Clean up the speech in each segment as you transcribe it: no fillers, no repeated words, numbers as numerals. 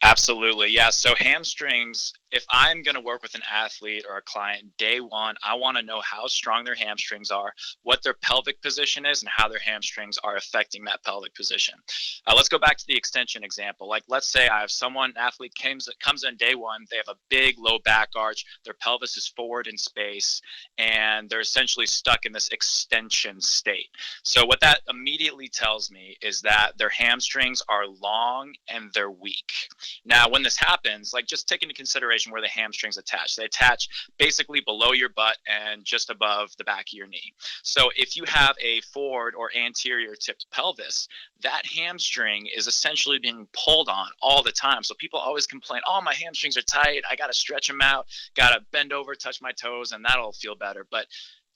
Absolutely. Yeah. So hamstrings, if I'm going to work with an athlete or a client day one, I want to know how strong their hamstrings are, what their pelvic position is, and how their hamstrings are affecting that pelvic position. Let's go back to the extension example. Like, let's say I have someone, athlete comes in day one, they have a big low back arch, their pelvis is forward in space, and they're essentially stuck in this extension state. So what that immediately tells me is that their hamstrings are long and they're weak. Now, when this happens, like just take into consideration where the hamstrings attach. They attach basically below your butt and just above the back of your knee. So if you have a forward or anterior tipped pelvis, that hamstring is essentially being pulled on all the time. So people always complain, oh, my hamstrings are tight. I got to stretch them out, got to bend over, touch my toes, and that'll feel better. But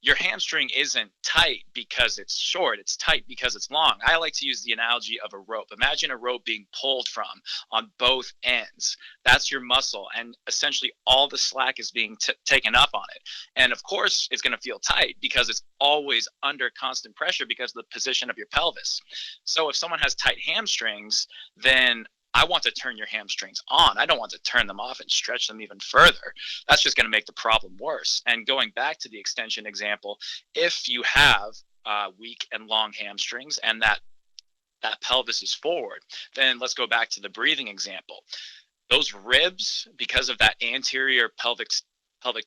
your hamstring isn't tight because it's short. It's tight because it's long. I like to use the analogy of a rope. Imagine a rope being pulled from on both ends. That's your muscle. And essentially all the slack is being taken up on it. And of course, it's going to feel tight because it's always under constant pressure because of the position of your pelvis. So if someone has tight hamstrings, then I want to turn your hamstrings on. I don't want to turn them off and stretch them even further. That's just going to make the problem worse. And going back to the extension example, if you have weak and long hamstrings and that pelvis is forward, then let's go back to the breathing example. Those ribs, because of that anterior pelvic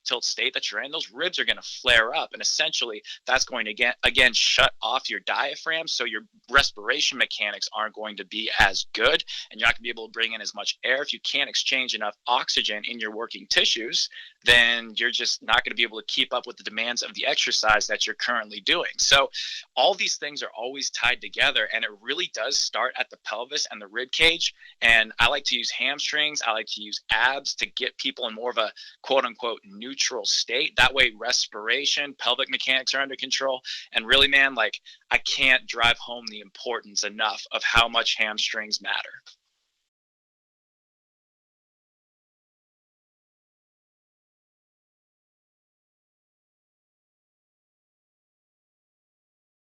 tilt state that you're in, those ribs are going to flare up, and essentially that's going to again shut off your diaphragm, so your respiration mechanics aren't going to be as good, and you're not going to be able to bring in as much air. If you can't exchange enough oxygen in your working tissues, then you're just not going to be able to keep up with the demands of the exercise that you're currently doing. So all these things are always tied together, and it really does start at the pelvis and the rib cage. And I like to use hamstrings, I like to use abs to get people in more of a quote unquote neutral state. That way respiration, pelvic mechanics are under control. And really, man, like I can't drive home the importance enough of how much hamstrings matter.